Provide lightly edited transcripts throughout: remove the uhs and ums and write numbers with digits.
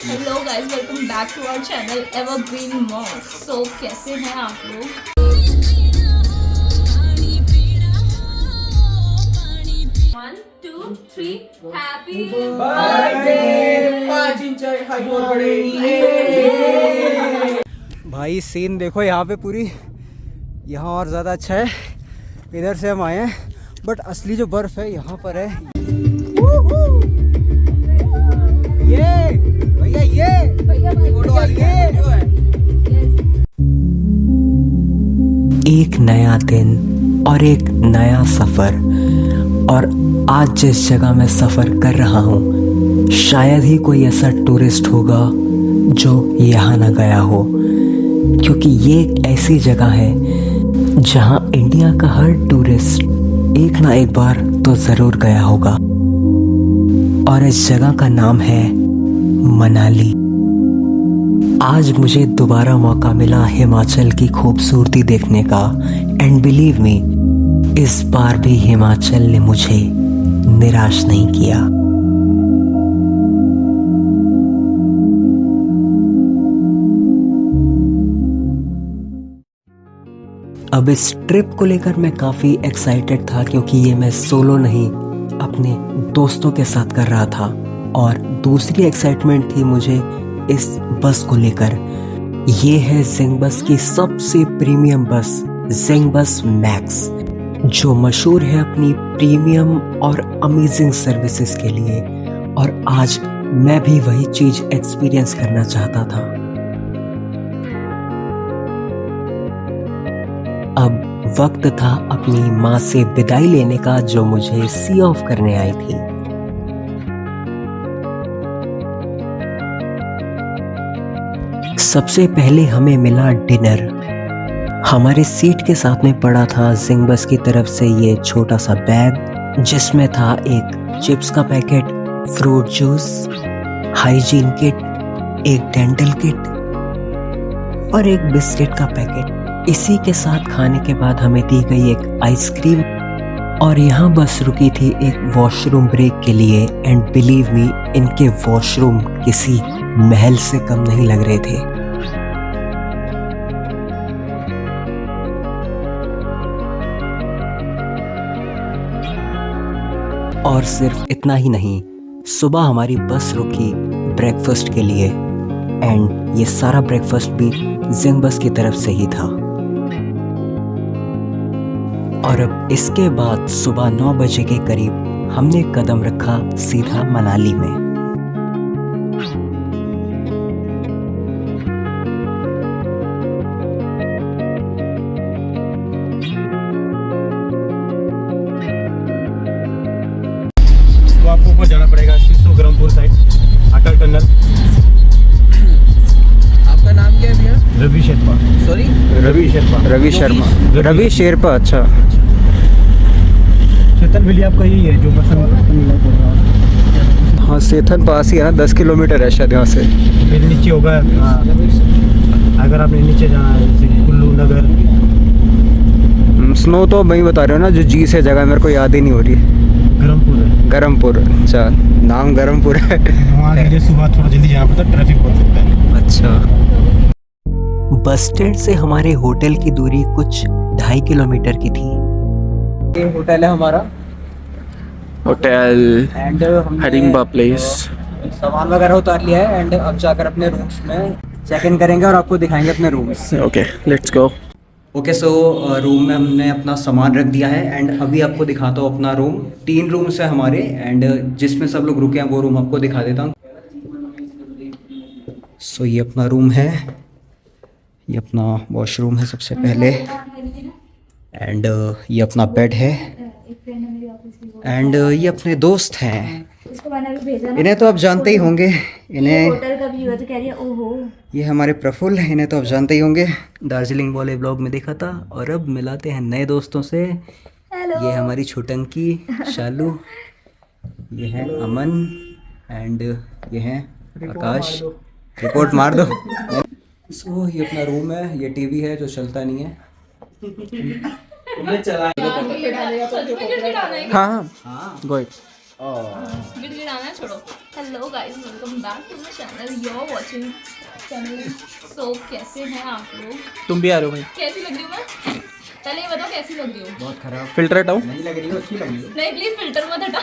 Hello guys, welcome back to our channel evergreen mom. So कैसे हैं आप लोग? 1 2 3 हैप्पी बर्थडे। 5 इंच हाइट और बड़े। भाई सीन देखो यहाँ पे पूरी, यहाँ और ज़्यादा अच्छा है। इधर से हम आए हैं बट असली जो बर्फ़ है यहाँ पर है। ये भैया, एक नया दिन और एक नया सफ़र। और आज जिस जगह मैं सफ़र कर रहा हूँ शायद ही कोई ऐसा टूरिस्ट होगा जो यहाँ ना गया हो, क्योंकि ये एक ऐसी जगह है जहाँ इंडिया का हर टूरिस्ट एक ना एक बार तो ज़रूर गया होगा। और इस जगह का नाम है मनाली। आज मुझे दोबारा मौका मिला हिमाचल की खूबसूरती देखने का, एंड बिलीव मी, इस बार भी हिमाचल ने मुझे निराश नहीं किया। अब इस ट्रिप को लेकर मैं काफ़ी एक्साइटेड था, क्योंकि ये मैं सोलो नहीं अपने दोस्तों के साथ कर रहा था। और दूसरी एक्साइटमेंट थी मुझे इस बस को लेकर। ये है जिंग बस की सबसे प्रीमियम बस, जिंग बस मैक्स, जो मशहूर है अपनी प्रीमियम और अमेजिंग सर्विसेज के लिए। और आज मैं भी वही चीज़ एक्सपीरियंस करना चाहता था। अब वक्त था अपनी माँ से विदाई लेने का, जो मुझे सी ऑफ करने आई थी। सबसे पहले हमें मिला डिनर। हमारे सीट के साथ में पड़ा था जिंग बस की तरफ से ये छोटा सा बैग, जिसमें था एक चिप्स का packet, fruit juice, hygiene kit, एक डेंटल किट और एक बिस्किट का पैकेट। इसी के साथ खाने के बाद हमें दी गई एक आइसक्रीम। और यहाँ बस रुकी थी एक वॉशरूम ब्रेक के लिए, एंड बिलीव मी, इनके वॉशरूम किसी महल से कम नहीं लग रहे थे। और सिर्फ इतना ही नहीं, सुबह हमारी बस रुकी ब्रेकफास्ट के लिए, एंड ये सारा ब्रेकफास्ट भी जिंग बस की तरफ से ही था। और अब इसके बाद सुबह 9 बजे के करीब हमने कदम रखा सीधा मनाली में। तो आपको ऊपर जाना पड़ेगा, सिसोग्रामपुर साइड, अटल टनल। आपका नाम क्या है भैया? रवि शेरपा। सॉरी, रवि शेरपा। अच्छा, चेतन वैली आपका यही है जो पसंद। हाँ, सेथन पास ही है ना, 10 किलोमीटर है शायद यहाँ से। फिर नीचे होगा, अगर आपने नीचे जाना है जैसे कुल्लू नगर। स्नो तो वही बता रहे हो ना, जो जी से जगह मेरे को याद ही नहीं हो रही। गरमपुर है। गरमपुर, अच्छा नाम गरमपुर है। वहाँ के लिए सुबह थोड़ा जल्दी जाना पड़ता है, ट्रैफिक बहुत होता है। अच्छा। बस स्टैंड से हमारे होटल की दूरी कुछ 2.5 किलोमीटर की थी। ये होटल है हमारा, होटल एंड हरिम्बा प्लेस। सामान वगैरह उतार लिया है, एंड अब जाकर अपने रूम्स में चेक इन करेंगे और आपको दिखाएंगे अपने rooms. Okay, let's go. Okay, so room में हमने अपना सामान रख दिया है, एंड अभी आपको दिखाता हूँ अपना रूम। 3 रूम्स है हमारे, एंड जिसमें सब लोग रुके हैं वो रूम आपको दिखा देता हूँ। सो ये अपना रूम है, ये अपना वॉशरूम है सबसे पहले, एंड ये अपना बेड है, एंड ये अपने दोस्त हैं। इसको मैंने अभी भेजा ना, इन्हें तो आप जानते ही होंगे, इन्हें होटल का व्यू है तो कह रही है ओहो। ये हमारे प्रफुल्ल, इन्हें तो आप जानते ही होंगे, दार्जिलिंग वाले ब्लॉग में देखा था। और अब मिलाते हैं नए दोस्तों से। हेलो। ये हमारी छोटंकी शालू, ये है अमन, एंड ये है आकाश। रिपोर्ट मार दो। सो ये अपना रूम है, ये टीवी है जो चलता नहीं है। हाँ, गो। गिड़गिड़ाना छोड़ो। Hello guys, welcome back to my channel. You are watching channel. So कैसे हैं आप लोग? तुम भी आ रहे हो भाई? कैसी लग रही हूँ मैं? पहले ये बताओ कैसी लग रही हूँ? बहुत खराब फिल्टर हटाओ। नहीं लग रही हो, अच्छी लग रही हो। नहीं प्लीज फिल्टर मत हटा।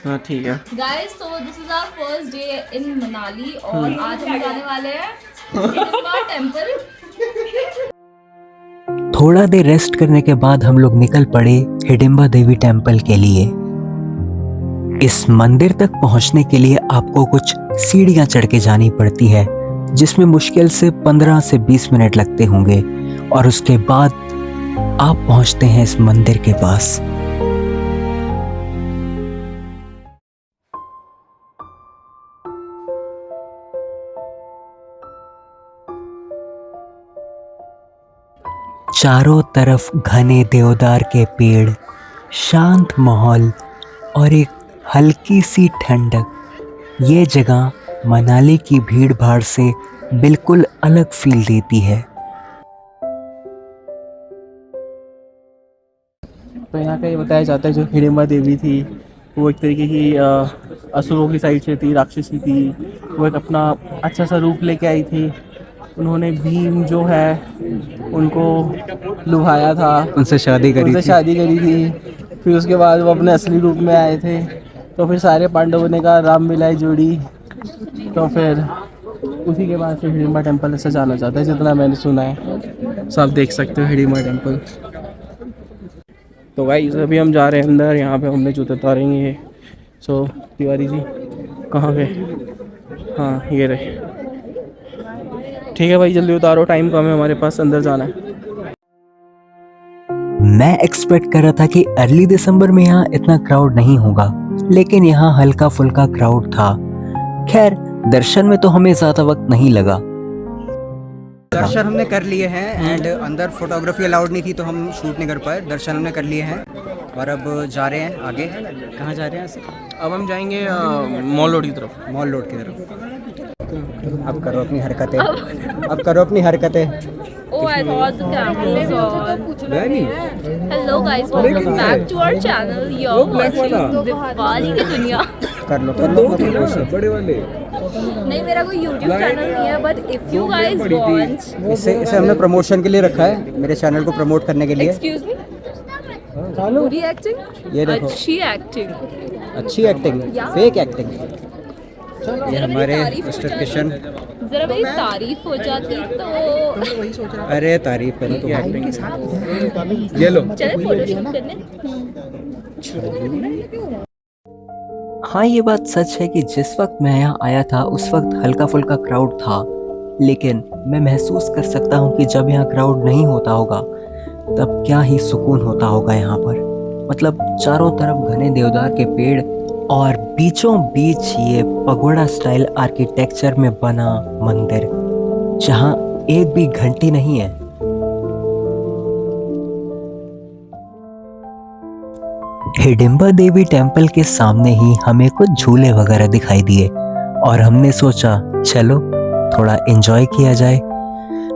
हाँ ठीक है। Guys, so this is our first day in Manali और आज हम जाने वाले हैं हिडिंबा टेम्पल। थोड़ा देर रेस्ट करने के बाद हम लोग निकल पड़े हिडिंबा देवी टेम्पल के लिए। इस मंदिर तक पहुंचने के लिए आपको कुछ सीढ़ियां चढ़ के जानी पड़ती है, जिसमें मुश्किल से 15 से 20 मिनट लगते होंगे और उसके बाद आप पहुंचते हैं इस मंदिर के पास। चारों तरफ घने देवदार के पेड़, शांत माहौल और एक हल्की सी ठंडक ये जगह मनाली की भीड़ भाड़ से बिल्कुल अलग फील देती है। तो यहाँ का ये बताया जाता है जो हिडिंबा देवी थी वो एक तरीके की असुरों की साइड से थी, राक्षसी थी। वो एक अपना अच्छा सा रूप लेके आई थी। उन्होंने भीम जो है उनको लुभाया था, उनसे शादी करी थी। फिर उसके बाद वो अपने असली रूप में आए थे। तो फिर सारे पांडवों ने कहा राम मिलाई जोड़ी। तो फिर उसी के बाद से हिडिंबा टेम्पल ऐसे जाना जाता है, जितना मैंने सुना है। सब आप देख सकते हो हिडिंबा टेम्पल। तो गाइस अभी हम जा रहे हैं अंदर। यहाँ पे हमने जूते उतारेंगे। सो तिवारी जी कहाँ गए? हाँ ये रहे। ठीक है भाई, जल्दी उतारो, टाइम कम है हमारे पास, अंदर जाना है। मैं एक्सपेक्ट कर रहा था कि अर्ली दिसंबर में यहाँ इतना क्राउड नहीं होगा, लेकिन यहाँ हल्का फुल्का क्राउड था। खैर दर्शन में तो हमें ज्यादा वक्त नहीं लगा। दर्शन हमने कर लिए हैं एंड अंदर फोटोग्राफी अलाउड नहीं थी तो हम शूट नहीं कर पाए। दर्शन हमने कर लिए हैं और अब जा रहे हैं आगे। कहाँ जा रहे हैं ऐसे? अब हम जाएंगे मॉल रोड की तरफ। मॉल रोड की तरफ। अब करो अपनी हरकतें, अब करो अपनी हरकतें। Oh, I thought the camera was on. Hello guys, welcome back to our channel. You're watching Diwali की दुनिया। कर लो बड़े वाले। नहीं, मेरा कोई YouTube चैनल नहीं है, but if you guys want, इसे हमने प्रमोशन के लिए रखा है, मेरे चैनल को प्रमोट करने के लिए। excuse me, पूरी एक्टिंग, ये देखो अच्छी एक्टिंग, अच्छी एक्टिंग, फेक एक्टिंग। ये हमारे मिस्टर किशन। जरा मेरी तारीफ हो जाती तो। अरे तारीफ करो तो ये लो। चले फोटोशूट करने। हाँ ये बात सच है कि जिस वक्त मैं यहाँ आया था उस वक्त हल्का फुल्का क्राउड था, लेकिन मैं महसूस कर सकता हूँ कि जब यहाँ क्राउड नहीं होता होगा तब क्या ही सुकून होता होगा यहाँ पर। मतलब चारों तरफ घने देवदार के पेड़ और बीचों बीच ये पगोड़ा स्टाइल आर्किटेक्चर में बना मंदिर, जहाँ एक भी घंटी नहीं है। हिडिंबा देवी टेम्पल के सामने ही हमें कुछ झूले वगैरह दिखाई दिए और हमने सोचा चलो थोड़ा एंजॉय किया जाए।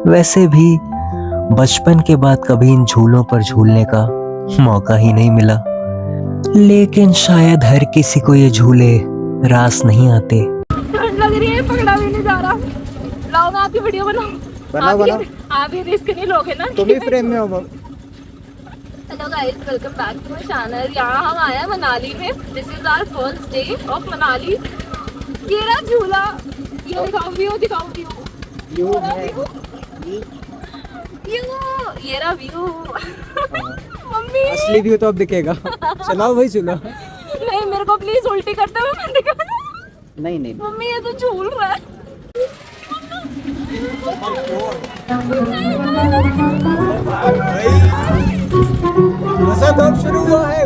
वैसे भी बचपन के बाद कभी इन झूलों पर झूलने का मौका ही नहीं मिला, लेकिन शायद हर किसी को ये झूले रास नहीं आते। ठंड लग रही है, पकड़ा भी नहीं जा रहा। लाओ मैं आपकी वीडियो बनाऊं। आप ये रिस्क नहीं लोगे ना? तुम ही फ्रेम में हो। Hello guys, welcome back to my channel. यहाँ हम आए हैं मनाली में। This is our first day of Manali. ये रहा झूला। ये दिखाओ व्यू, दिखाओ व्यू। ये रहा व्यू। मम्मी असली व्यू तो अब दिखेगा। चलाओ भाई झूला। नहीं, मेरे को प्लीज उल्टी करते हुए मत दिखाना। नहीं मम्मी ये तो झूल रहा है। मजा तो अब शुरू हुआ है।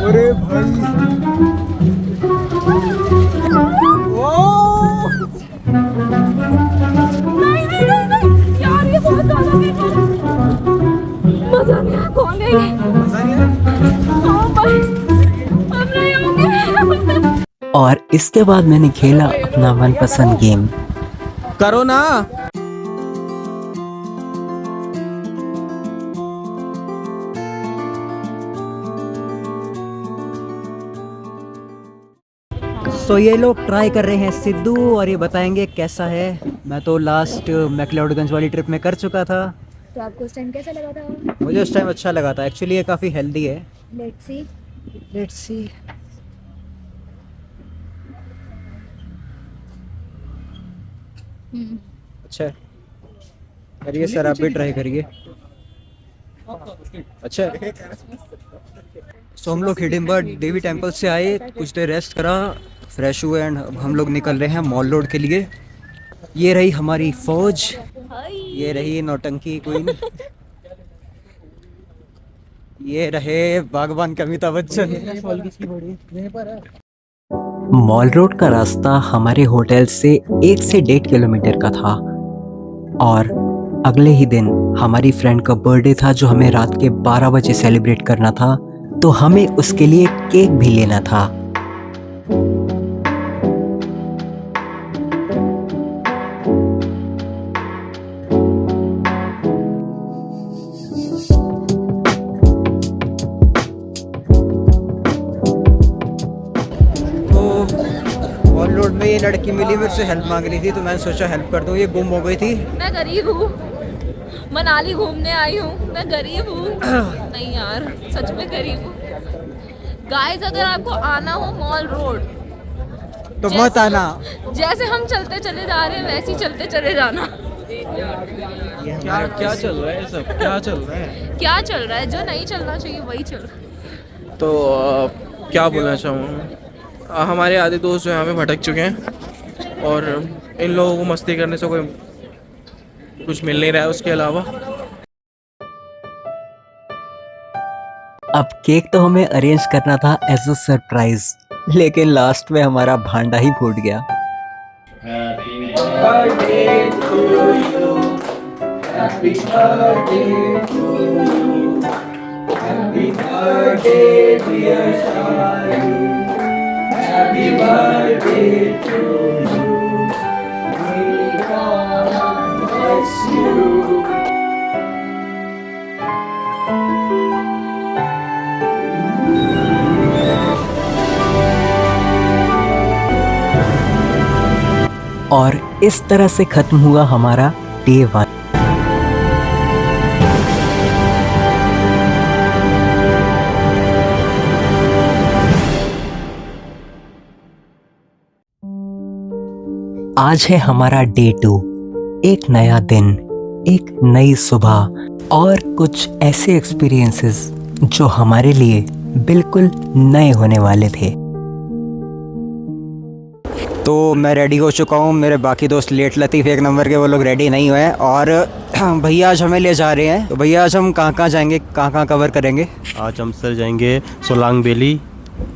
अरे भाई नहीं, यार ये बहुत ज्यादा मजा नहीं आया। कौन है ये? हाँ भाई, अब नहीं होंगे। और इसके बाद मैंने खेला अपना मनपसंद गेम। करो ना। सो ये लोग ट्राई कर रहे हैं सिद्धू और ये बताएंगे कैसा है। मैं तो लास्ट मैक्लोडगंज वाली ट्रिप में कर चुका था। तो आपको उस टाइम कैसा लगा था? मुझे उस टाइम अच्छा लगा था। एक्चुअली ये काफ़ी हेल्दी है। Let's see. अच्छा है। करिए सर, आप भी ट्राई करिए। अच्छा है। सो हम लोग हिडिंबा देवी टेम्पल से आए, कुछ देर रेस्ट करा, फ्रेश हुए एंड अब हम लोग निकल रहे हैं मॉल रोड के लिए। ये रही हमारी फौज, ये रही नौटंकी क्वीन, ये रहे बागबान के अमिताभ बच्चन। मॉल रोड का रास्ता हमारे होटल से 1 से 1.5 किलोमीटर का था और अगले ही दिन हमारी फ्रेंड का बर्थडे था जो हमें रात के 12 बजे सेलिब्रेट करना था, तो हमें उसके लिए केक भी लेना था। मॉल रोड में ये लड़की मिली, मेरे से हेल्प मांग रही थी तो मैंने सोचा हेल्प कर दूं। ये गुम हो गई थी। मैं गरीब हूँ, मनाली घूमने आई हूँ, मैं गरीब हूँ। नहीं यार, सच में गरीब हूँ। गाइस, अगर आपको आना हो मॉल रोड तो मत आना। जैसे हम चलते चले जा रहे हैं वैसे ही चलते चले जाना। क्या चल रहा है सब? क्या चल रहा है? क्या चल रहा है? जो नहीं चलना चाहिए वही चल रहा है। तो क्या बोलना चाहूँ, हमारे आधे दोस्त जो हैं हमें भटक चुके हैं और इन लोगों को मस्ती करने से कोई कुछ मिल नहीं रहा है उसके अलावा। अब केक तो हमें अरेंज करना था एज अ सरप्राइज, लेकिन लास्ट में हमारा भांडा ही फूट गया। और इस तरह से खत्म हुआ हमारा डे 1। आज है हमारा डे 2, एक नया दिन, एक नई सुबह और कुछ ऐसे एक्सपीरियंसेस जो हमारे लिए बिल्कुल नए होने वाले थे। तो मैं रेडी हो चुका हूँ, मेरे बाकी दोस्त लेट लतीफ़ 1 नंबर के, वो लोग रेडी नहीं हुए हैं और भैया आज हमें ले जा रहे हैं। तो भैया आज हम कहाँ कहाँ जाएंगे, कहाँ कहाँ कवर करेंगे? आज हम सर जाएंगे सोलांग वैली,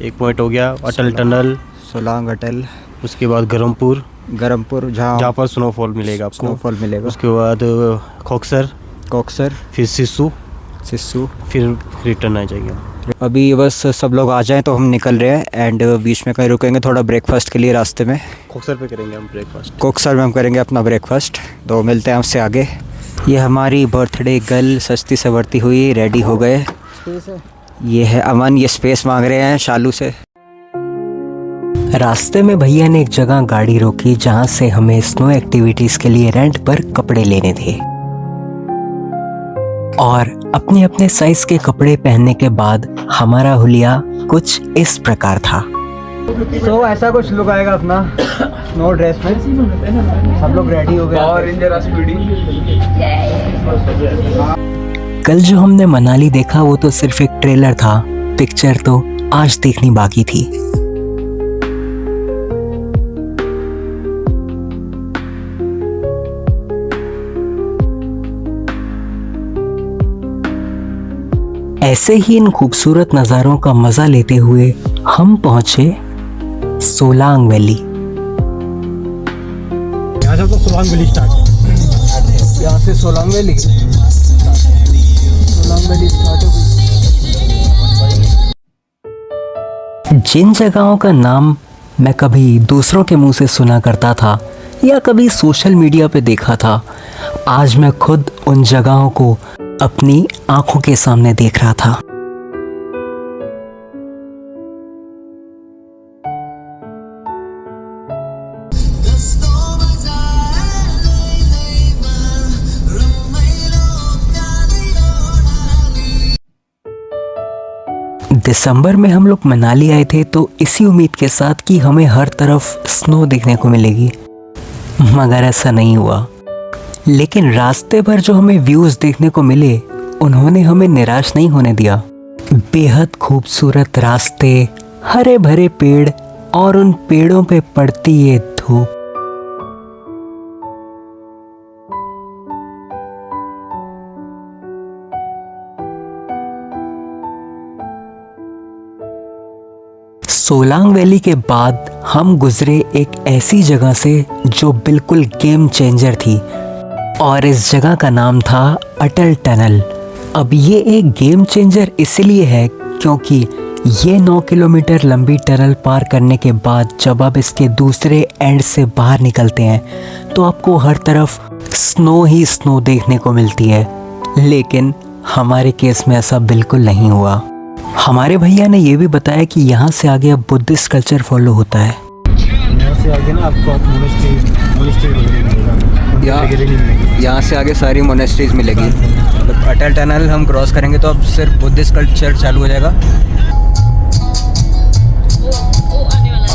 एक पॉइंट हो गया, अटल टनल, सोलांग अटल, उसके बाद गरमपुर जहाँ पर स्नोफॉल मिलेगा आपको। स्नोफॉल मिलेगा। उसके बाद कोक्सर, फिर सिस्सू, फिर रिटर्न आ जाएंगे। अभी बस सब लोग आ जाएं तो हम निकल रहे हैं एंड बीच में कहीं रुकेंगे थोड़ा ब्रेकफास्ट के लिए रास्ते में। कोक्सर पे करेंगे हम ब्रेकफास्ट। कोक्सर में हम करेंगे अपना ब्रेकफास्ट। तो मिलते हैं आपसे आगे। ये हमारी बर्थडे गर्ल सस्ती सवरती हुई रेडी हो गए। ये है अमन, ये स्पेस मांग रहे हैं शालू से। रास्ते में भैया ने एक जगह गाड़ी रोकी जहां से हमें स्नो एक्टिविटीज के लिए रेंट पर कपड़े लेने थे और अपने अपने साइज के कपड़े पहनने के बाद हमारा हुलिया कुछ इस प्रकार था। तो ऐसा कुछ लुक आएगा अपना स्नो ड्रेस में। सब लोग रेडी हो गए और कल जो हमने मनाली देखा वो तो सिर्फ एक ट्रेलर था, पिक्चर तो आज देखनी बाकी थी। ऐसे ही इन खूबसूरत नज़ारों का मजा लेते हुए हम पहुंचे सोलांग वैली। यहाँ से तो सोलांग वैली स्टार्ट है। यहाँ से सोलांग वैली स्टार्ट हो गई। जिन जगहों का नाम मैं कभी दूसरों के मुंह से सुना करता था या कभी सोशल मीडिया पे देखा था, आज मैं खुद उन जगहों को अपनी आंखों के सामने देख रहा था। दिसंबर में हम लोग मनाली आए थे तो इसी उम्मीद के साथ कि हमें हर तरफ स्नो देखने को मिलेगी, मगर ऐसा नहीं हुआ। लेकिन रास्ते पर जो हमें व्यूज़ देखने को मिले उन्होंने हमें निराश नहीं होने दिया। बेहद खूबसूरत रास्ते, हरे भरे पेड़ और उन पेड़ों पे पड़ती ये धूप। सोलांग वैली के बाद हम गुजरे एक ऐसी जगह से जो बिल्कुल गेम चेंजर थी और इस जगह का नाम था अटल टनल। अब ये एक गेम चेंजर इसलिए है क्योंकि ये 9 किलोमीटर लंबी टनल पार करने के बाद जब आप इसके दूसरे एंड से बाहर निकलते हैं तो आपको हर तरफ स्नो ही स्नो देखने को मिलती है। लेकिन हमारे केस में ऐसा बिल्कुल नहीं हुआ। हमारे भैया ने ये भी बताया कि यहाँ से आगे अब बुद्धिस्ट कल्चर फॉलो होता है। यहाँ से आगे ना आपको यहाँ से आगे सारी मोनेस्ट्रीज मिलेगी। तो अटल टनल हम क्रॉस करेंगे तो अब सिर्फ बुद्धिस्ट कल्चर चालू हो जाएगा।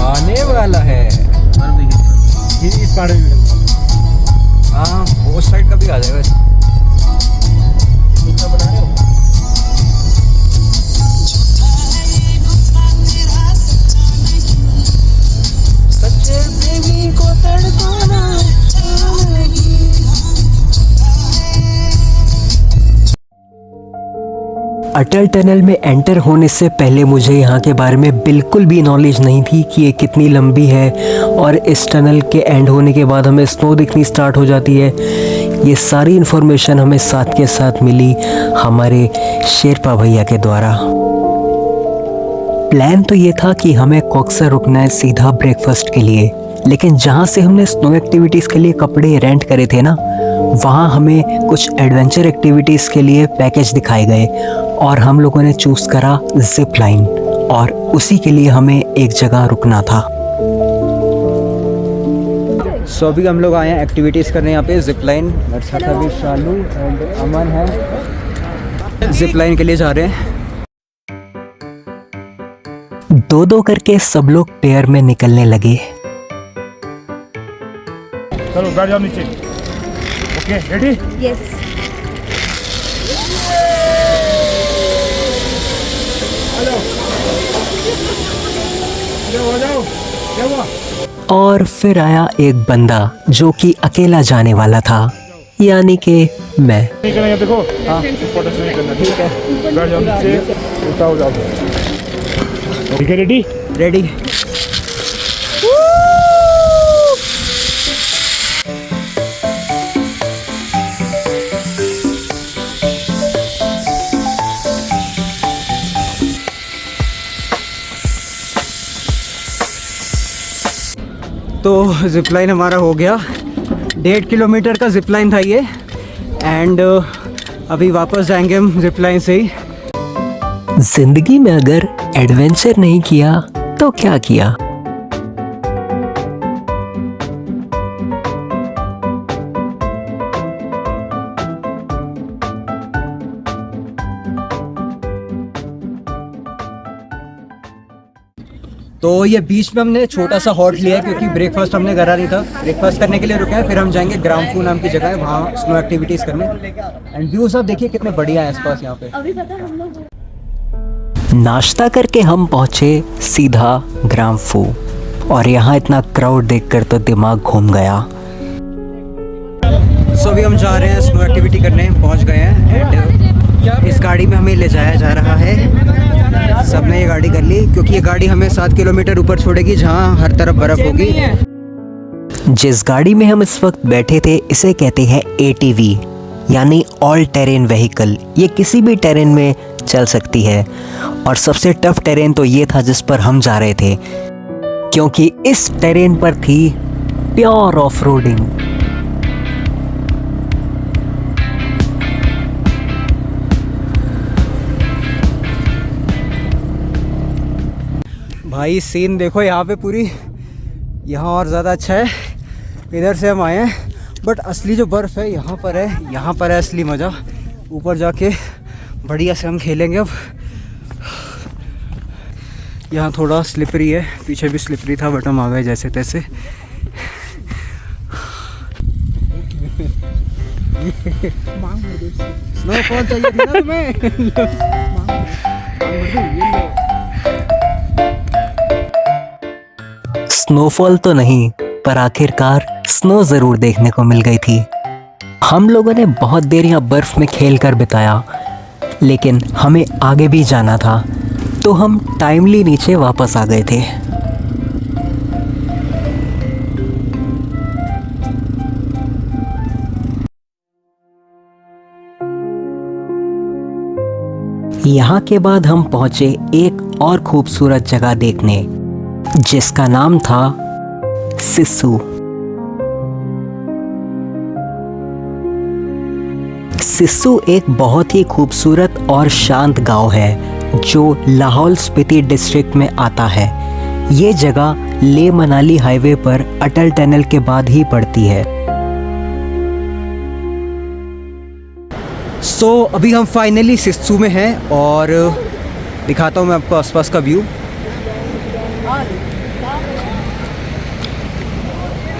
आने वाला है इस पहाड़ में हाँ, वो साइड का भी आ जाएगा। अटल टनल में एंटर होने से पहले मुझे यहाँ के बारे में बिल्कुल भी नॉलेज नहीं थी कि ये कितनी लंबी है और इस टनल के एंड होने के बाद हमें स्नो दिखनी स्टार्ट हो जाती है। ये सारी इन्फॉर्मेशन हमें साथ के साथ मिली हमारे शेरपा भैया के द्वारा। प्लान तो ये था कि हमें कॉक्सर रुकना है सीधा ब्रेकफास्ट के लिए, लेकिन जहाँ से हमने स्नो एक्टिविटीज़ के लिए कपड़े रेंट करे थे ना, वहाँ हमें कुछ एडवेंचर एक्टिविटीज़ के लिए पैकेज दिखाए गए और हम लोगों ने चूज़ करा जिप लाइन और उसी के लिए हमें एक जगह रुकना था। सो अभी हम लोग आए हैं एक्टिविटीज़ करने यहाँ पे जिप लाइन। मेरे साथ अभी शालू एंड अमन है, जिप लाइन के लिए जा रहे हैं। दो दो करके सब लोग पेयर में निकलने लगे। चलो बैठ जाओ नीचे। Okay ready? यस। और फिर आया एक बंदा जो कि अकेला जाने वाला था, यानी कि मैं। नहीं करना, देखो हाँ फोटो नहीं करना, ठीक है? बैठ जाओ नीचे, उल्टा हो जाओ। ठीक है, रेडी? रेडी। तो जिप लाइन हमारा हो गया। 1.5 किलोमीटर का जिप लाइन था ये एंड अभी वापस जाएंगे हम जिप लाइन से ही। जिंदगी में अगर एडवेंचर नहीं किया तो क्या किया। तो ये बीच में हमने छोटा सा हॉल्ट लिया है क्योंकि ब्रेकफास्ट हमने करा नहीं था। ब्रेकफास्ट करने के लिए रुके हैं, फिर हम जाएंगे ग्रामफू नाम की जगह है, वहाँ स्नो एक्टिविटीज़ करने। एंड व्यू सब देखिए कितने बढ़िया है आसपास यहाँ पे। अभी पता हम लोग नाश्ता करके हम पहुंचे सीधा ग्रामफू और यहाँ इतना क्राउड देखकर तो दिमाग घूम गया। सो अभी हम जा रहे हैं स्नो एक्टिविटी करने, पहुँच गए हैं एंड इस गाड़ी में हमें ले जाया जा रहा है। सबने ये गाड़ी कर ली क्योंकि ये गाड़ी हमें 7 किलोमीटर ऊपर छोड़ेगी जहाँ हर तरफ बर्फ होगी। जिस गाड़ी में हम इस वक्त बैठे थे इसे कहते हैं ATV यानी ऑल टेरेन व्हीकल। ये किसी भी टेरेन में चल सकती है और सबसे टफ टेरेन तो ये था जिस पर हम जा रहे थे क्योंकि इस टेरेन पर थी प्योर ऑफ रोडिंग। भाई सीन देखो यहाँ पे पूरी, यहाँ और ज़्यादा अच्छा है। इधर से हम आए हैं बट असली जो बर्फ़ है यहाँ पर है, यहाँ पर है असली मज़ा। ऊपर जाके बढ़िया से हम खेलेंगे अब। यहाँ थोड़ा स्लिपरी है, पीछे भी स्लिपरी था बट हम आ गए जैसे तैसे। स्नोफॉल चाहिए थी ना तुम्हें? स्नोफॉल तो नहीं, पर आखिरकार स्नो जरूर देखने को मिल गई थी। हम लोगों ने बहुत देर यहाँ बर्फ में खेलकर बिताया, लेकिन हमें आगे भी जाना था, तो हम टाइमली नीचे वापस आ गए थे। यहाँ के बाद हम पहुंचे एक और खूबसूरत जगह देखने, जिसका नाम था सिस्सू। सिस्सू एक बहुत ही खूबसूरत और शांत गांव है जो लाहौल स्पीति डिस्ट्रिक्ट में आता है। ये जगह लेह मनाली हाईवे पर अटल टनल के बाद ही पड़ती है। सो अभी हम फाइनली सिस्सू में हैं और दिखाता हूँ मैं आपको आसपास का व्यू।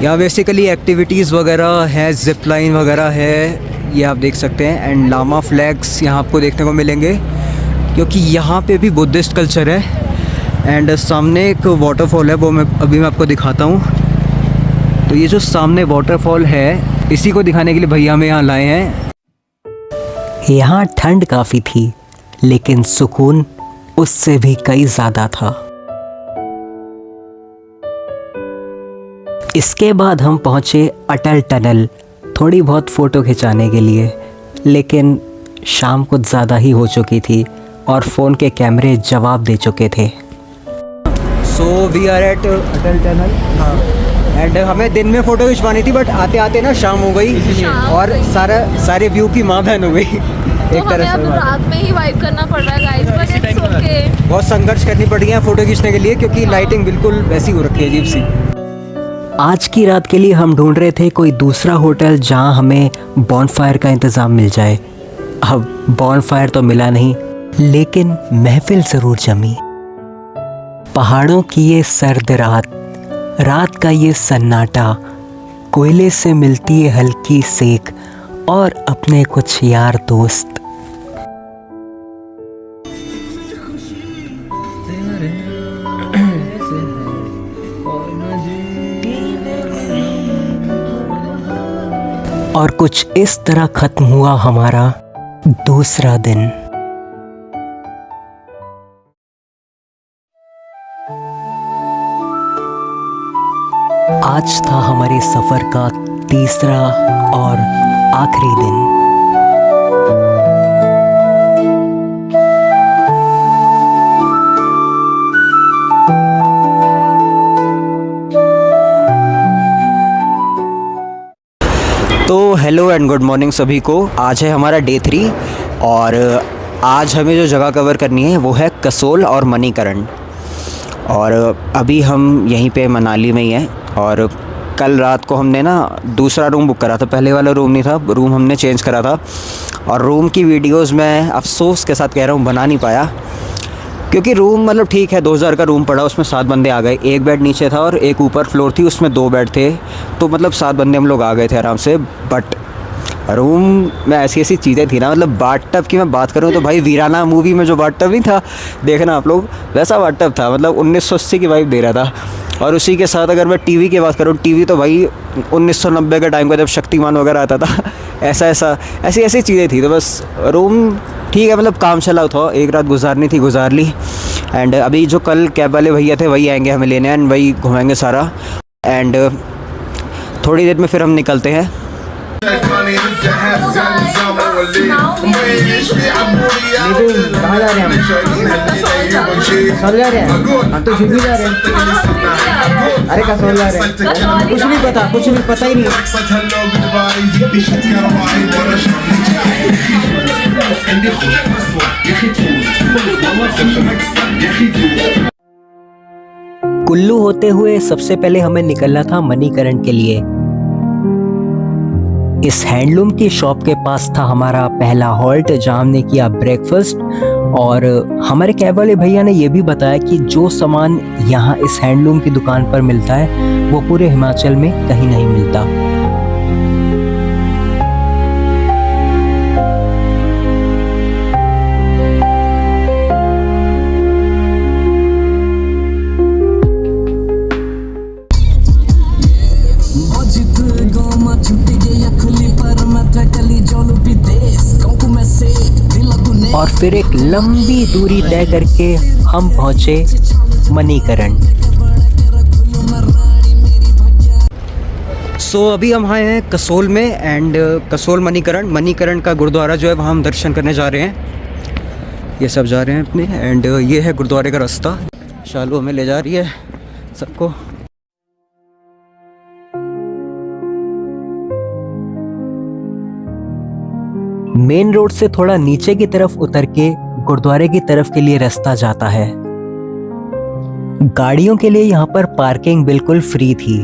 यहाँ बेसिकली एक्टिविटीज़ वगैरह है, जिप लाइन वगैरह है, ये आप देख सकते हैं। एंड लामा फ्लैग्स यहाँ आपको देखने को मिलेंगे क्योंकि यहाँ पे भी बुद्धिस्ट कल्चर है। एंड सामने एक वाटरफॉल है, वो मैं आपको दिखाता हूँ। तो ये जो सामने वाटरफॉल है, इसी को दिखाने के लिए भैया हमें यहाँ लाए हैं। यहाँ ठंड काफ़ी थी, लेकिन सुकून उससे भी कई ज़्यादा था। इसके बाद हम पहुँचे अटल टनल, थोड़ी बहुत फ़ोटो खिंचाने के लिए, लेकिन शाम कुछ ज़्यादा ही हो चुकी थी और फ़ोन के कैमरे जवाब दे चुके थे। So we are at Atal tunnel. हाँ, एंड हमें दिन में फ़ोटो खिंचवानी थी बट आते आते ना शाम हो गई और सारे व्यू की माँ बहन हो गई एक तो तरह हमें अब से। रात में ही वाइब करना पड़ रहा है गाइस, बट इट्स ओके। बहुत संघर्ष करनी पड़ गई है फ़ोटो खींचने के लिए क्योंकि लाइटिंग बिल्कुल वैसी हो रखी है, अजीब सी। आज की रात के लिए हम ढूंढ रहे थे कोई दूसरा होटल जहां हमें बॉनफायर का इंतज़ाम मिल जाए। अब बॉनफायर तो मिला नहीं, लेकिन महफिल ज़रूर जमी। पहाड़ों की ये सर्द रात का ये सन्नाटा, कोयले से मिलती है हल्की सेक और अपने कुछ यार दोस्त। और कुछ इस तरह खत्म हुआ हमारा दूसरा दिन। आज था हमारे सफर का तीसरा और आखिरी दिन। तो हेलो एंड गुड मॉर्निंग सभी को। आज है हमारा डे 3 और आज हमें जो जगह कवर करनी है वो है कसोल और मणिकरण। और अभी हम यहीं पे मनाली में ही हैं। और कल रात को हमने ना दूसरा रूम बुक करा था, पहले वाला रूम नहीं था, रूम हमने चेंज करा था। और रूम की वीडियोस मैं अफसोस के साथ कह रहा हूँ बना नहीं पाया क्योंकि रूम मतलब ठीक है, 2000 का रूम पड़ा, उसमें 7 बंदे आ गए। एक बेड नीचे था और एक ऊपर फ्लोर थी, उसमें 2 बेड थे, तो मतलब 7 बंदे हम लोग आ गए थे आराम से। बट रूम में ऐसी चीज़ें थी ना, मतलब बाथटब की मैं बात करूँ तो भाई वीराना मूवी में जो बाथटब नहीं था, देखना आप लोग, वैसा बाथटब था, मतलब 1980 की वाइब दे रहा था। और उसी के साथ अगर मैं टीवी की बात करूँ, टीवी तो भाई 1990 के टाइम का जब शक्तिमान वगैरह आता था ऐसी चीज़ें थी। तो बस रूम ठीक है, मतलब काम चला था, एक रात गुजारनी थी, गुजार ली। एंड अभी जो कल कैब वाले भैया थे वही आएंगे हमें लेने एंड वही घुमाएंगे सारा। एंड थोड़ी देर में फिर हम निकलते हैं। कहाँ जा रहे हैं सब जा रहे हैं हम तो शिव भी जा रहे हैं। अरे कसौल जा रहे हैं, कुछ नहीं पता ही नहीं। कुल्लू होते हुए सबसे पहले हमें निकलना था मणिकरण के लिए। इस हैंडलूम की शॉप के पास था हमारा पहला हॉल्ट, जहां हमने किया ब्रेकफास्ट और हमारे कैब वाले भैया ने ये भी बताया कि जो सामान यहाँ इस हैंडलूम की दुकान पर मिलता है वो पूरे हिमाचल में कहीं नहीं मिलता। और फिर एक लंबी दूरी तय करके हम पहुंचे मणिकरण। सो अभी हम आए हैं कसोल में एंड कसोल मणिकरण का गुरुद्वारा जो है वहाँ हम दर्शन करने जा रहे हैं। ये सब जा रहे हैं अपने एंड ये है गुरुद्वारे का रास्ता। शालू हमें ले जा रही है सबको। मेन रोड से थोड़ा नीचे की तरफ उतर के गुरुद्वारे की तरफ के लिए रास्ता जाता है। गाड़ियों के लिए यहाँ पर पार्किंग बिल्कुल फ्री थी।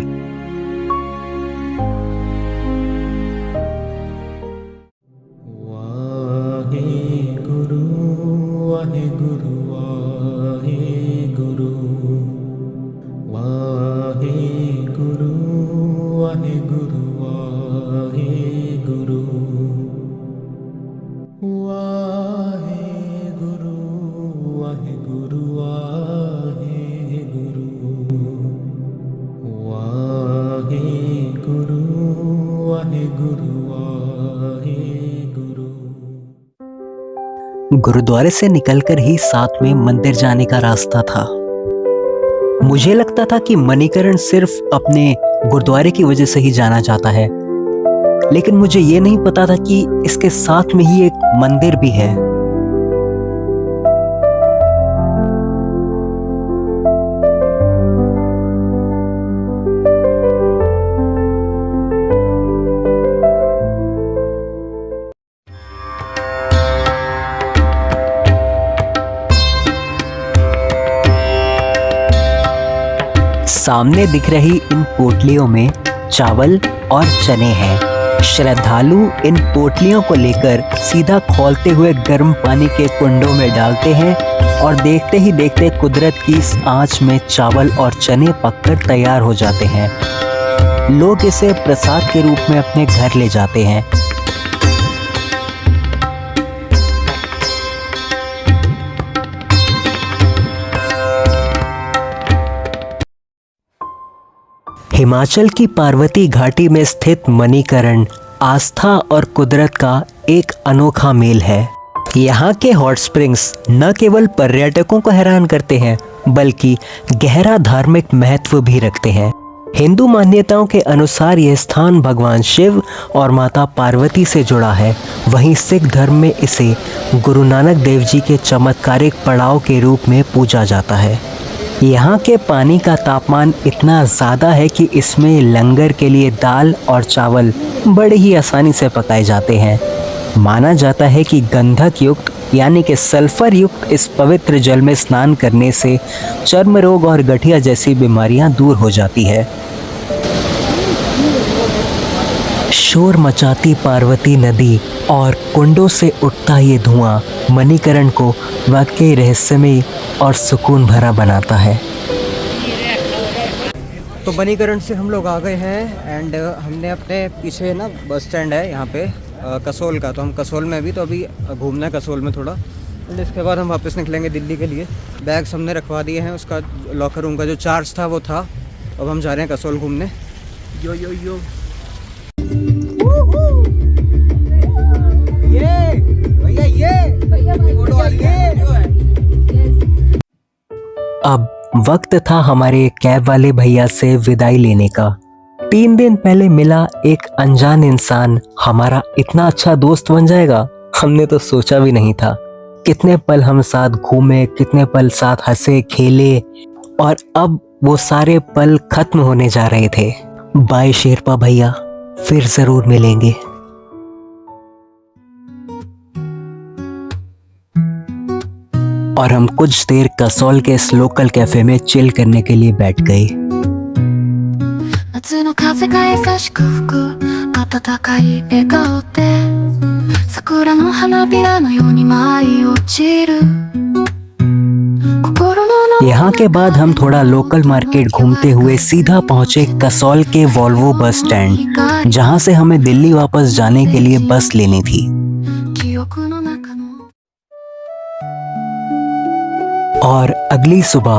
गुरुद्वारे से निकलकर ही साथ में मंदिर जाने का रास्ता था। मुझे लगता था कि मणिकरण सिर्फ अपने गुरुद्वारे की वजह से ही जाना जाता है, लेकिन मुझे ये नहीं पता था कि इसके साथ में ही एक मंदिर भी है। सामने दिख रही इन पोटलियों में चावल और चने हैं। श्रद्धालु इन पोटलियों को लेकर सीधा खौलते हुए गर्म पानी के कुंडों में डालते हैं और देखते ही देखते कुदरत की इस आंच में चावल और चने पककर तैयार हो जाते हैं। लोग इसे प्रसाद के रूप में अपने घर ले जाते हैं। हिमाचल की पार्वती घाटी में स्थित मणिकरण आस्था और कुदरत का एक अनोखा मेल है। यहाँ के हॉट स्प्रिंग्स न केवल पर्यटकों को हैरान करते हैं बल्कि गहरा धार्मिक महत्व भी रखते हैं। हिंदू मान्यताओं के अनुसार यह स्थान भगवान शिव और माता पार्वती से जुड़ा है। वहीं सिख धर्म में इसे गुरु नानक देव जी के चमत्कारिक पड़ाव के रूप में पूजा जाता है। यहाँ के पानी का तापमान इतना ज़्यादा है कि इसमें लंगर के लिए दाल और चावल बड़े ही आसानी से पकाए जाते हैं। माना जाता है कि गंधक युक्त यानी कि सल्फर युक्त इस पवित्र जल में स्नान करने से चर्म रोग और गठिया जैसी बीमारियां दूर हो जाती है। शोर मचाती पार्वती नदी और कुंडों से उठता ये धुआं मणिकरण को वाकई रहस्यमय और सुकून भरा बनाता है। तो मणिकरण से हम लोग आ गए हैं एंड हमने अपने पीछे ना बस स्टैंड है यहाँ पे कसोल का, तो हम कसोल में तो अभी घूमना है कसोल में थोड़ा, एंड इसके बाद हम वापस निकलेंगे दिल्ली के लिए। बैग्स हमने रखवा दिए हैं, उसका लॉकर रूम का जो चार्ज था वो था। अब हम जा रहे हैं कसोल घूमने। यो यो यो अब वक्त था हमारे कैब वाले भैया से विदाई लेने का। 3 दिन पहले मिला एक अनजान इंसान हमारा इतना अच्छा दोस्त बन जाएगा, हमने तो सोचा भी नहीं था। कितने पल हम साथ घूमे, कितने पल साथ हंसे खेले, और अब वो सारे पल खत्म होने जा रहे थे। बाय शेरपा भैया, फिर जरूर मिलेंगे। और हम कुछ देर कसौल के इस लोकल कैफे में चिल करने के लिए बैठ गए। 夏の風が優しく吹く暖かい笑顔で桜の花びらのように舞い落ちる यहाँ के बाद हम थोड़ा लोकल मार्केट घूमते हुए सीधा पहुंचे कसौल के वॉल्वो बस स्टैंड, जहां से हमें दिल्ली वापस जाने के लिए बस लेनी थी। 記憶の中の और अगली सुबह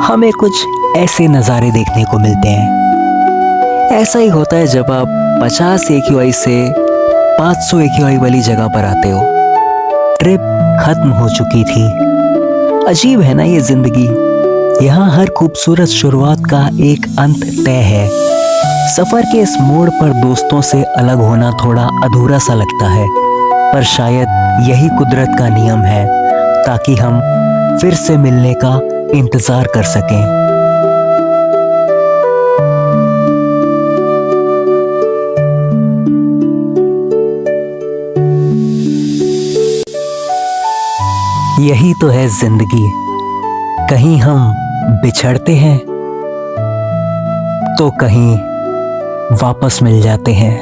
हमें कुछ ऐसे नज़ारे देखने को मिलते हैं। ऐसा ही होता है जब आप 50 AQI से 500 AQI वाली जगह पर आते हो। ट्रिप खत्म हो चुकी थी। अजीब है ना ये जिंदगी, यहाँ हर खूबसूरत शुरुआत का एक अंत तय है। सफर के इस मोड़ पर दोस्तों से अलग होना थोड़ा अधूरा सा लगता है, पर शायद यही कुदरत का नियम है ताकि हम फिर से मिलने का इंतजार कर सकें। यही तो है जिंदगी, कहीं हम बिछड़ते हैं तो कहीं वापस मिल जाते हैं।